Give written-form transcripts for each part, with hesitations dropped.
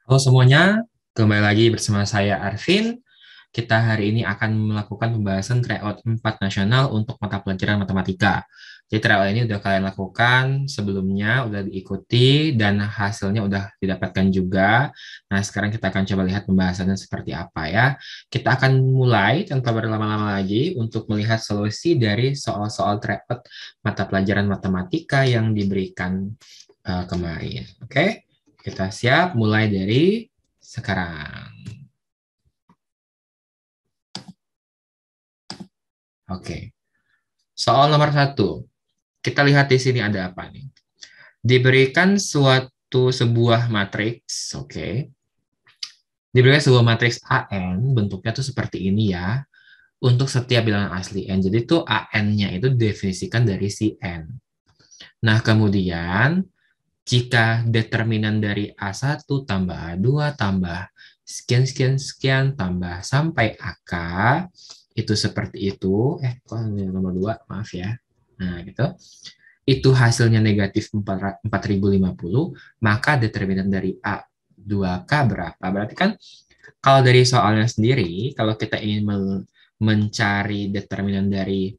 Halo semuanya, kembali lagi bersama saya Arvin. Kita hari ini akan melakukan pembahasan tryout 4 nasional untuk mata pelajaran matematika. Jadi tryout ini udah kalian lakukan sebelumnya, udah diikuti, dan hasilnya udah didapatkan juga. Nah, sekarang kita akan coba lihat pembahasannya seperti apa ya. Kita akan mulai tanpa berlama-lama lagi untuk melihat solusi dari soal-soal tryout mata pelajaran matematika yang diberikan kemarin. Oke? Kita siap mulai dari sekarang. Oke. Soal nomor satu. Kita lihat di sini ada apa nih. Diberikan sebuah matriks, oke. Diberikan sebuah matriks AN, bentuknya tuh seperti ini ya, untuk setiap bilangan asli N. Jadi tuh AN-nya itu definisikan dari si N. Nah, kemudian jika determinan dari A1 tambah A2 tambah sekian, sekian, sekian, tambah sampai AK, itu seperti itu. Kok ini nomor 2, maaf ya. Nah, gitu. Itu hasilnya negatif 4050, maka determinan dari A2K berapa? Berarti kan kalau dari soalnya sendiri, kalau kita ingin mencari determinan dari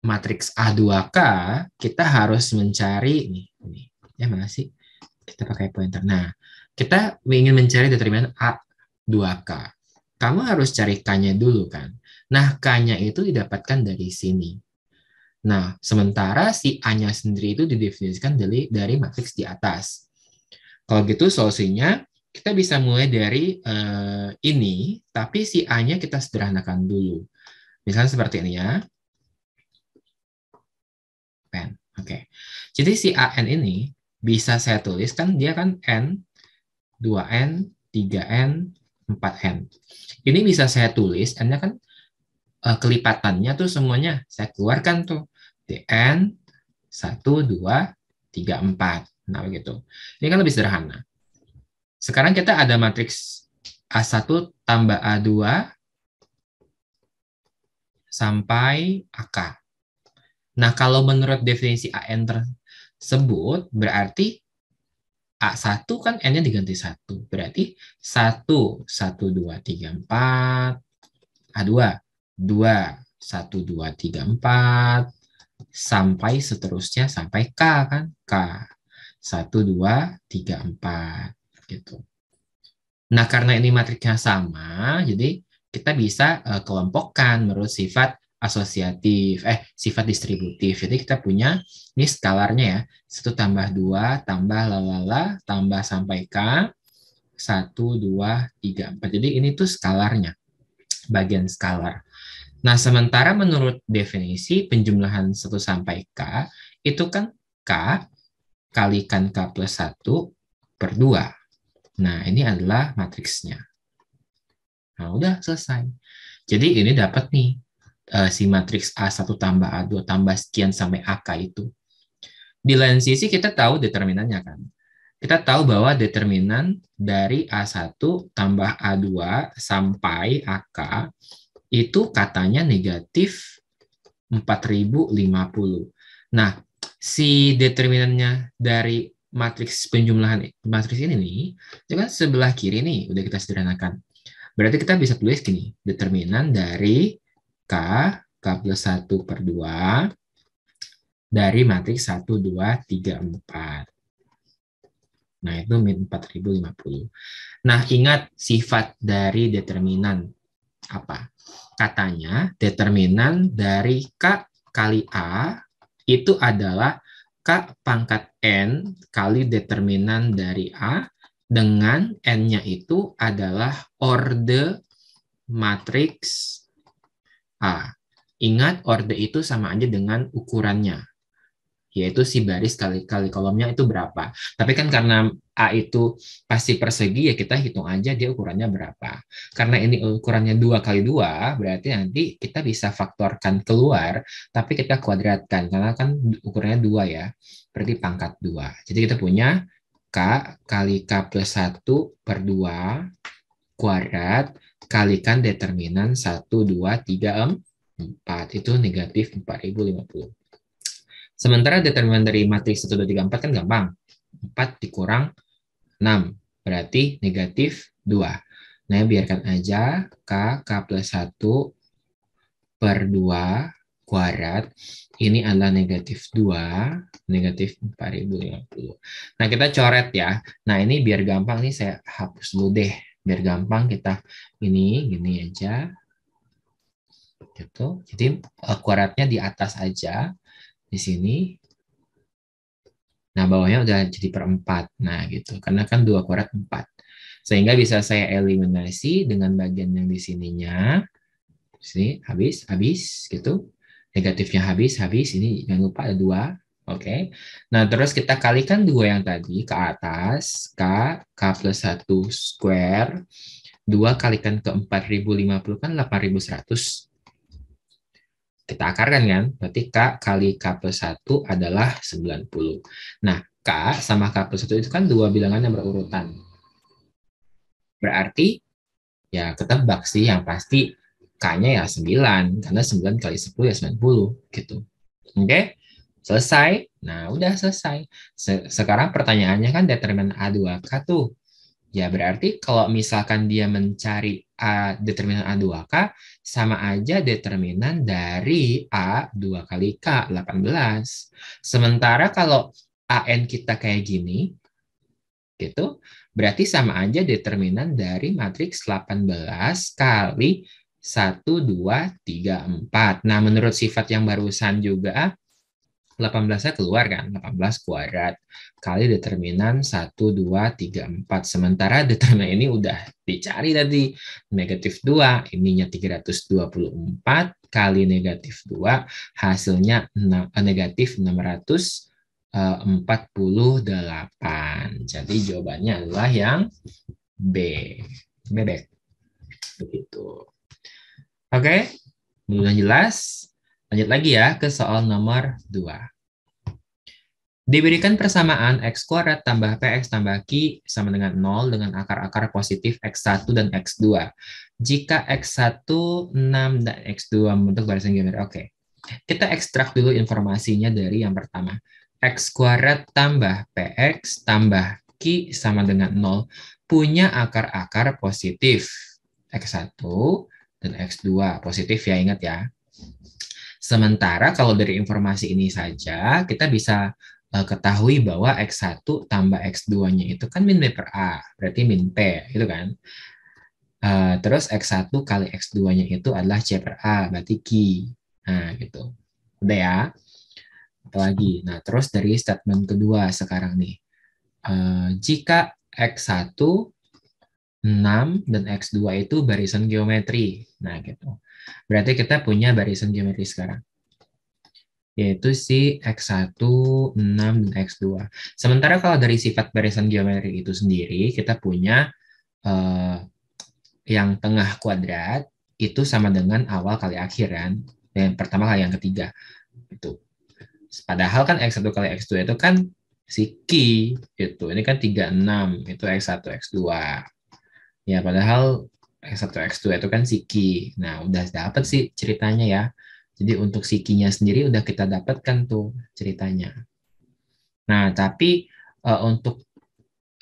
matriks A2K, kita harus mencari ini. Ya mana sih? Kita pakai pointer. Nah, kita ingin mencari determinan A2K. Kamu harus cari K-nya dulu kan. Nah, K-nya itu didapatkan dari sini. Nah, sementara si A-nya sendiri itu didefinisikan dari matriks di atas. Kalau gitu solusinya kita bisa mulai dari ini, tapi si A-nya kita sederhanakan dulu. Misalnya seperti ini ya. Pen. Oke. Jadi si AN ini bisa saya tulis kan dia kan N, 2N, 3N, 4N. Ini bisa saya tulis, N-nya kan kelipatannya tuh semuanya saya keluarkan tuh. DN 1, 2, 3, 4. Nah, begitu. Ini kan lebih sederhana. Sekarang kita ada matriks A1 tambah A2 sampai AK. Nah, kalau menurut definisi AN tersebut, berarti A1 kan N-nya diganti 1. Berarti 1, 1, 2, 3, 4. A2, 2, 1, 2, 3, 4. Sampai seterusnya sampai K kan. K. 1, 2, 3, 4. Gitu. Nah, karena ini matriksnya sama, jadi kita bisa kelompokkan menurut sifat asosiatif, sifat distributif. Jadi kita punya ini skalarnya ya, 1 tambah 2 tambah lalala tambah sampai K, 1, 2, 3, 4. Jadi ini tuh skalarnya, bagian skalar. Nah, sementara menurut definisi penjumlahan 1 sampai K, itu kan K kalikan K plus 1 per 2. Nah, ini adalah matriksnya. Nah, udah selesai. Jadi ini dapat nih si matriks A1 tambah A2 tambah sekian sampai AK itu. Di lain sisi kita tahu determinannya kan. Kita tahu bahwa determinan dari A1 tambah A2 sampai AK itu katanya negatif 4050. Nah, si determinannya dari matriks penjumlahan matriks ini nih, itu kan sebelah kiri nih, udah kita sederhanakan. Berarti kita bisa tulis gini, determinan dari K, K plus 1 per 2, dari matriks 1, 2, 3, 4. Nah, itu min 4050. Nah, ingat sifat dari determinan apa? Katanya determinan dari K kali A itu adalah K pangkat N kali determinan dari A dengan N-nya itu adalah orde matriks A. Ingat, orde itu sama aja dengan ukurannya, yaitu si baris kali kolomnya itu berapa. Tapi kan karena A itu pasti persegi, ya kita hitung aja dia ukurannya berapa. Karena ini ukurannya 2 kali 2, berarti nanti kita bisa faktorkan keluar, tapi kita kuadratkan, karena kan ukurannya 2 ya. Berarti pangkat 2. Jadi kita punya K kali K plus 1 per 2 kuadrat kalikan determinan 1, 2, 3, 4. Itu negatif 4050. Sementara determinan dari matriks 1, 2, 3, 4 kan gampang. 4 dikurang 6. berarti negatif 2. Nah, biarkan aja K plus 1 per 2 kuadrat. Ini adalah negatif 2, negatif 4050. Nah, kita coret ya. Nah, ini biar gampang nih saya hapus dulu deh. Biar gampang kita gini aja. Gitu. Jadi kuadratnya di atas aja di sini. Nah, bawahnya udah jadi per 4. Nah, gitu. Karena kan 2 kuadrat 4. Sehingga bisa saya eliminasi dengan bagian yang di sininya. Sini habis gitu. Negatifnya habis. Ini jangan lupa ada 2. Oke. Nah, terus kita kalikan 2 yang tadi ke atas. K plus 1 square. 2 kalikan ke 4050 kan 8100. Kita akarkan kan, berarti K kali K plus 1 adalah 90. Nah, K sama K plus 1 itu kan dua bilangan yang berurutan. Berarti, ya ketebak sih, yang pasti K-nya ya 9, karena 9 kali 10 ya 90, gitu. Oke, selesai. Nah, udah selesai. Sekarang pertanyaannya kan determinan A2K tuh. Ya, berarti kalau misalkan dia mencari determinan A2K, sama aja determinan dari A 2 kali K, 18. Sementara kalau AN kita kayak gini, gitu, berarti sama aja determinan dari matriks 18 kali 1, 2, 3, 4. Nah, menurut sifat yang barusan juga, 18-nya keluar kan, 18 kuadrat kali determinan 1, 2, 3, 4. Sementara determinan ini udah dicari tadi, negatif 2, ininya 324 kali negatif 2, hasilnya negatif 648. Jadi jawabannya adalah yang B. Bebek. Begitu. Oke, mudah jelas. Lanjut lagi ya ke soal nomor 2. Diberikan persamaan X kuadrat tambah PX tambah Q sama dengan 0 dengan akar-akar positif X1 dan X2. Jika X1, 6, dan X2 membentuk barisan geometri. Oke, kita ekstrak dulu informasinya dari yang pertama. X kuadrat tambah PX tambah Q sama dengan 0 punya akar-akar positif. X1 dan X2. Positif ya, ingat ya. Sementara kalau dari informasi ini saja, kita bisa ketahui bahwa X1 tambah X2-nya itu kan min B per A, berarti min P, gitu kan. Terus X1 kali X2-nya itu adalah C per A, berarti Q. Nah, gitu. Udah ya. Apalagi. Nah, terus dari statement kedua sekarang nih. Jika X1, 6, dan X2 itu barisan geometri. Nah, gitu. Berarti kita punya barisan geometri sekarang, yaitu si X1, 6, dan X2. Sementara kalau dari sifat barisan geometri itu sendiri, kita punya yang tengah kuadrat, itu sama dengan awal kali akhir kan, dan pertama kali yang ketiga. Itu. Padahal kan X1 kali X2 itu kan si Q, itu. Ini kan 36, itu X1, X2. Ya, padahal X1, X2 itu kan si Q. Nah, udah dapat sih ceritanya ya. Jadi untuk psikinya sendiri udah kita dapatkan tuh ceritanya. Nah, tapi untuk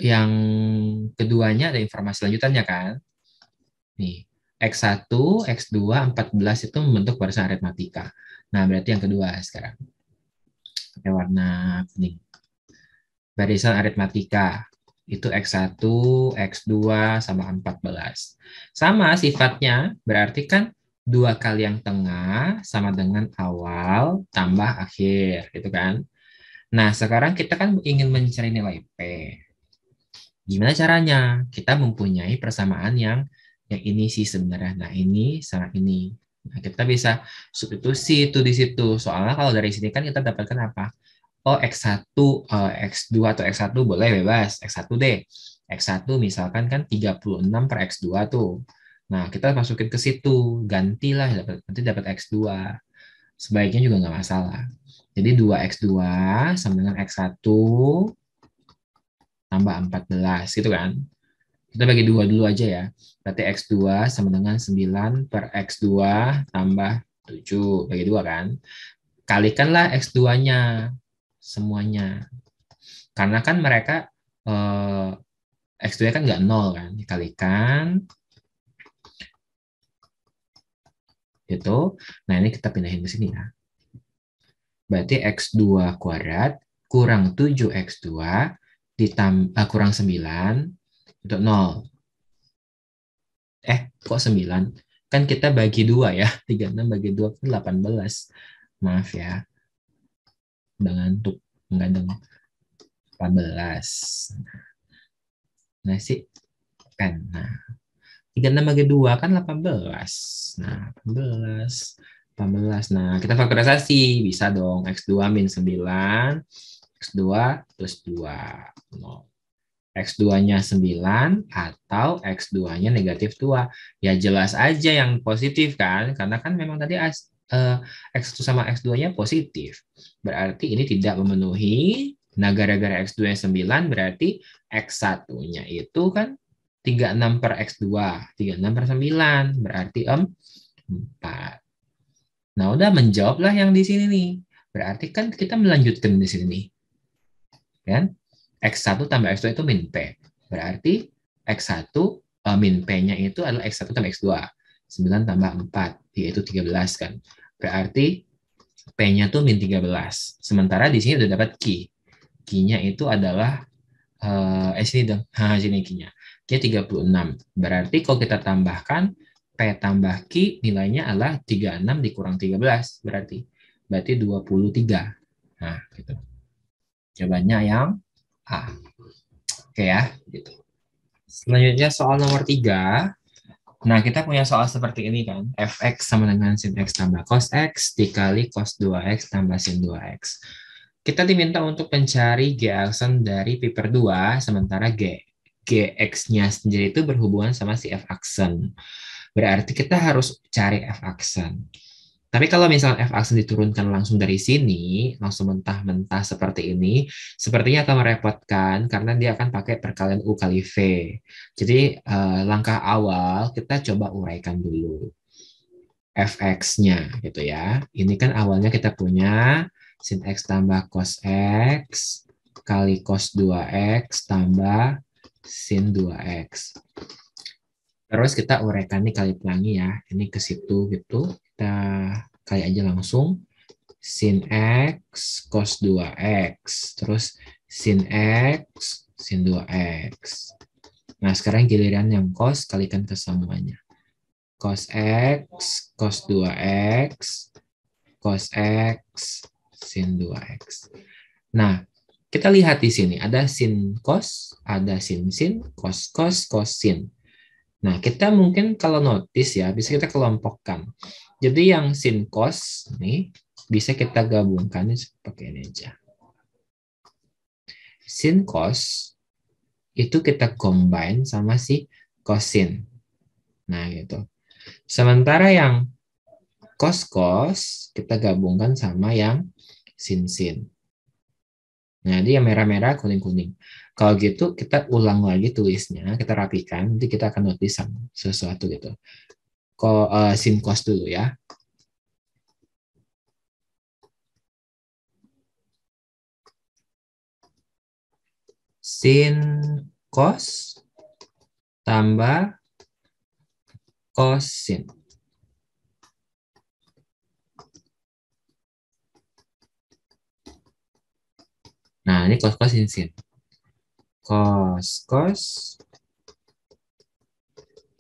yang keduanya ada informasi lanjutannya kan. Nih, X1, X2, 14 itu membentuk barisan aritmatika. Nah, berarti yang kedua sekarang. Pakai warna kuning. Barisan aritmatika. Itu X1, X2, sama 14. Sama sifatnya, berarti kan 2 kali yang tengah sama dengan awal tambah akhir, gitu kan. Nah, sekarang kita kan ingin mencari nilai P. Gimana caranya? Kita mempunyai persamaan yang ini sih sebenarnya. Nah, ini sama ini. Nah, kita bisa substitusi itu di situ. Soalnya kalau dari sini kan kita dapatkan apa? Oh, X1, X2 atau X1 boleh bebas. X1 deh. X1 misalkan kan 36 per X2 tuh. Nah, kita masukin ke situ. Gantilah, nanti dapat X2. Sebaiknya juga nggak masalah. Jadi 2X2 sama dengan X1 tambah 14 gitu kan. Kita bagi 2 dulu aja ya. Berarti X2 sama dengan 9 per X2 tambah 7. Bagi 2 kan. Kalikanlah X2-nya semuanya. Karena kan mereka X2 kan nggak 0 kan, dikalikan itu. Nah, ini kita pindahin ke sini ya. Berarti X2 kuadrat kurang 7X2 kurang 9 untuk 0. Kok 9? Kan kita bagi 2 ya. 36 bagi 2 kan 18. Maaf ya. Udah ngantuk. Enggak dong. 14. Nah, sih kan. Nah, 36 bagi 2 kan 18. Nah, 18. 18. Nah, kita faktorisasi. Bisa dong. X2 min 9. X2 plus 2. 0. X2-nya 9 atau X2-nya negatif 2. Ya jelas aja yang positif kan, karena kan memang tadi X1 sama X2-nya positif. Berarti ini tidak memenuhi. Nah, gara-gara X2-nya 9, berarti X1-nya itu kan 36 per X2. 36 per 9, berarti 4. Nah, udah menjawablah yang di sini nih. Berarti kan kita melanjutkan di sini nih. Kan? X1 tambah X2 itu min P. Berarti X1 min P-nya itu adalah X1 tambah X2. 9 tambah 4, yaitu 13 kan. Berarti P-nya tuh min 13. Sementara di sini udah dapat Q. Q-nya itu adalah, sini dong. Sini Q-nya. Q-nya 36. Berarti kalau kita tambahkan, P tambah Q nilainya adalah 36 dikurang 13. Berarti 23. Nah, gitu. Jawabannya yang A. Oke ya, gitu. Selanjutnya soal nomor 3. Nah, kita punya soal seperti ini kan. Fx sama dengan sin x tambah cos x dikali cos 2x tambah sin 2x. Kita diminta untuk mencari G aksen dari pi per 2, sementara Gx-nya sendiri itu berhubungan sama si F aksen. Berarti kita harus cari F aksen. Tapi kalau misalnya F aksen diturunkan langsung dari sini, langsung mentah-mentah seperti ini, sepertinya akan merepotkan karena dia akan pakai perkalian U kali V. Jadi langkah awal kita coba uraikan dulu Fx-nya gitu ya. Ini kan awalnya kita punya sin X tambah cos X kali cos 2X tambah sin 2X. Terus kita uraikan nih kali pelangi ya. Ini ke situ gitu. Kita kali aja langsung. Sin X cos 2X. Terus sin X sin 2X. Nah, sekarang giliran yang cos kalikan ke semuanya. Cos X cos 2X cos X sin 2X. Nah, kita lihat di sini ada sin cos, ada sin sin, cos cos, cos sin. Nah, kita mungkin kalau notice ya, bisa kita kelompokkan. Jadi yang sin cos nih, bisa kita gabungkan pakai ini aja. Sin cos itu kita combine sama si cosin. Nah, gitu. Sementara yang cos-cos kita gabungkan sama yang sin-sin. Nah, ini yang merah-merah, kuning-kuning. Kalau gitu, kita ulang lagi tulisnya, kita rapikan, nanti kita akan notice sesuatu gitu. Sin cos dulu ya. Sin cos tambah cosin. Nah, ini cos cos sin sin. Cos cos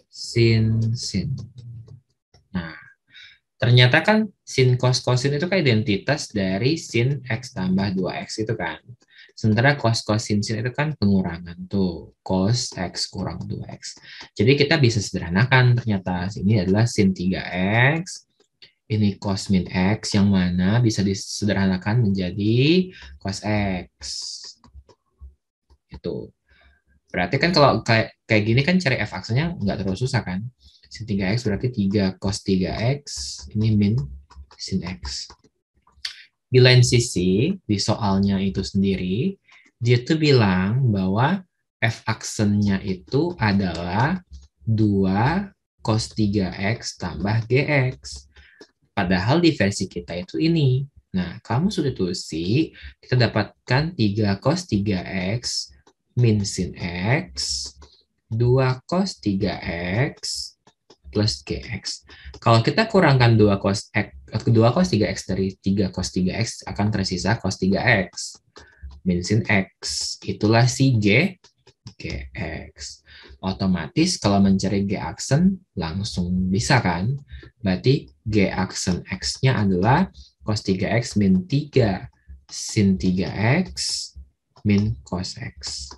sin sin. Nah, ternyata kan sin cos cosin itu kan identitas dari sin X tambah 2X itu kan. Sementara cos cos sin sin itu kan pengurangan tuh. Cos X kurang 2X. Jadi kita bisa sederhanakan ternyata. Ini adalah sin 3X. Ini cos min X yang mana bisa disederhanakan menjadi cos X. Itu. Berarti kan kalau kayak gini kan cari F aksennya nggak terlalu susah kan. Sin 3X berarti 3 cos 3X. Ini min sin X. Di lain sisi, di soalnya itu sendiri, dia tuh bilang bahwa F aksennya itu adalah 2 cos 3X tambah GX. Padahal di versi kita itu ini. Nah, kamu sudah tulis, kita dapatkan 3 cos 3X min sin X 2 cos 3X plus GX. Kalau kita kurangkan 2 cos 3X dari 3 cos 3X akan tersisa cos 3X. Min sin X. Itulah si GX. Otomatis kalau mencari G aksen langsung bisa kan? Berarti G aksen X-nya adalah cos 3X min 3 sin 3X min cos X.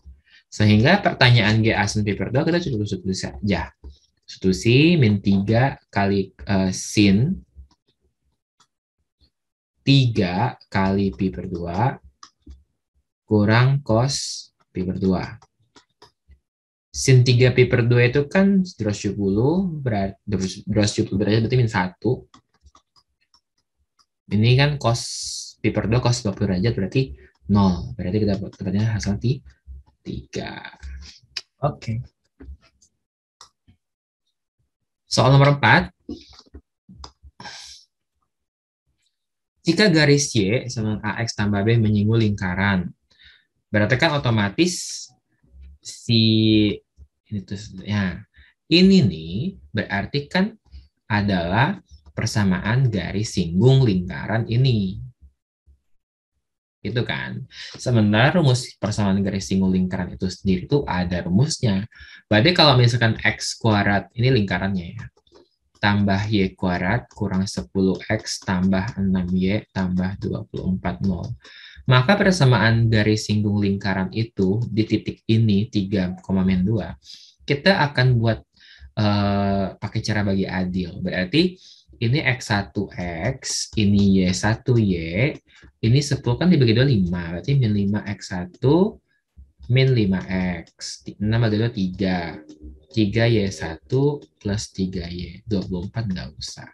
Sehingga pertanyaan G aksen pi per 2 kita cukup substitusi saja. Substitusi min 3 kali sin 3 kali pi per 2 kurang cos pi per 2. Sin 3 pi per 2 itu kan 270 berarti min 1. Ini kan cos pi per 2 cos 90 derajat berarti 0. Berarti kita dapatnya hasil 3. Oke. Soal nomor 4. Jika garis Y sama AX tambah B menyinggung lingkaran, berarti kan otomatis ini nih berarti kan adalah persamaan garis singgung lingkaran ini. Itu kan. Sementara rumus persamaan garis singgung lingkaran itu sendiri itu ada rumusnya. Berarti kalau misalkan X kuadrat, ini lingkarannya ya, tambah Y kuadrat kurang 10X tambah 6Y tambah 24 0. Maka persamaan garis singgung lingkaran itu di titik ini 3,2 kita akan buat pakai cara bagi adil. Berarti ini X1X, ini Y1Y, ini 10 kan dibagi 2 5, berarti min 5X1 min 5X, 6 bagi 2 3, 3Y1 plus 3Y, 24 nggak usah.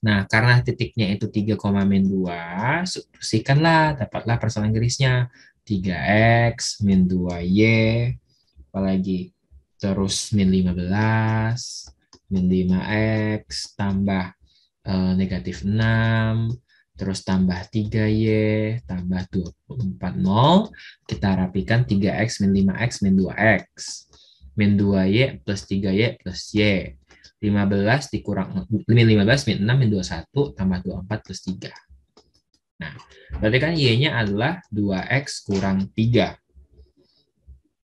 Nah, karena titiknya itu 3, min 2, substitusikanlah, dapatlah persamaan garisnya. 3X min 2Y, apalagi, terus min 15, min 5X, tambah negatif 6, terus tambah 3Y, tambah 24 0, kita rapikan 3X min 5X min 2X, min 2Y plus 3Y plus Y. 15 dikurang min 15 min 6 min 21 tambah 24 plus 3. Nah, berarti kan Y-nya adalah 2X kurang 3.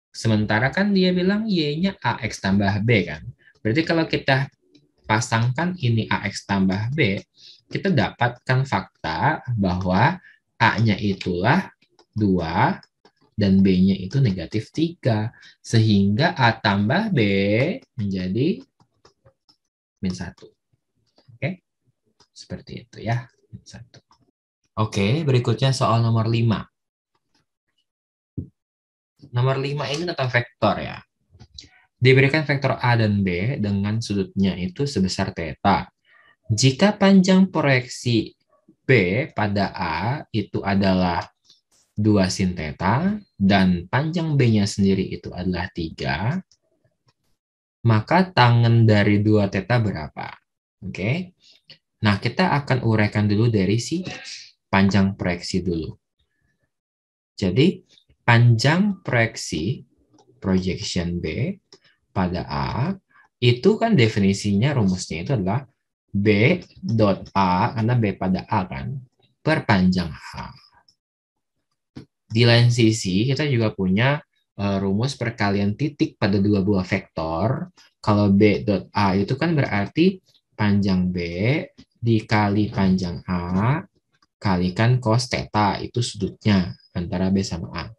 Sementara kan dia bilang Y-nya AX tambah B kan. Berarti kalau kita pasangkan ini AX tambah B, kita dapatkan fakta bahwa A-nya itulah 2 dan B-nya itu negatif 3. Sehingga A tambah B menjadi min 1. Oke, seperti itu ya. Min 1. Oke, berikutnya soal nomor 5. Nomor 5 ini tentang vektor ya. Diberikan vektor A dan B dengan sudutnya itu sebesar θ. Jika panjang proyeksi B pada A itu adalah 2 sin θ dan panjang B-nya sendiri itu adalah 3, maka tangen dari 2 θ berapa? Oke. Nah, kita akan uraikan dulu dari si panjang proyeksi dulu. Jadi, panjang proyeksi projection B pada A itu kan definisinya rumusnya itu adalah B dot A, karena B pada A kan, per panjang H. Di lain sisi, kita juga punya rumus perkalian titik pada dua buah vektor. Kalau B dot A itu kan berarti panjang B dikali panjang A kalikan cos θ, itu sudutnya antara B sama A.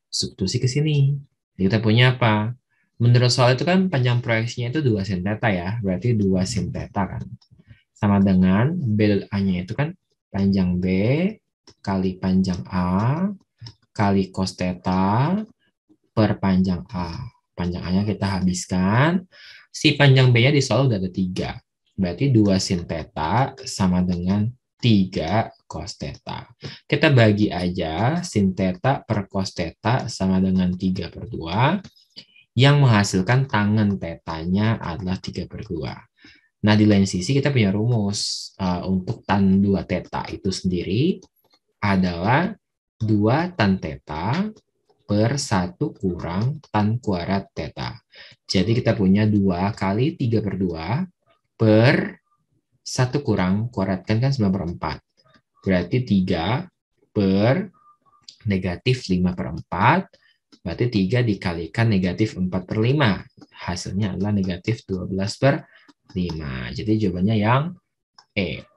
Substitusi ke sini. Kita punya apa? Menurut soal itu kan panjang proyeksinya itu 2 sin θ ya, berarti 2 sin θ kan. Sama dengan B dot A-nya itu kan panjang B kali panjang A kali cos θ per panjang A. Panjang A-nya kita habiskan. Si panjang B-nya di soal udah ada 3. Berarti 2 sin θ sama dengan 3 cos θ. Kita bagi aja sin θ per cos θ sama dengan 3 per 2. Yang menghasilkan tangen θ-nya adalah 3 per 2. Nah, di lain sisi kita punya rumus untuk tan 2 θ itu sendiri adalah 2 tan θ per 1 kurang tan kuadrat theta. Jadi kita punya 2 kali 3 per 2 per 1 kurang kuadratkan kan 9 per 4. Berarti 3 per negatif 5 per 4. Berarti 3 dikalikan negatif 4 per 5. Hasilnya adalah negatif 12 per 5. Jadi jawabannya yang E.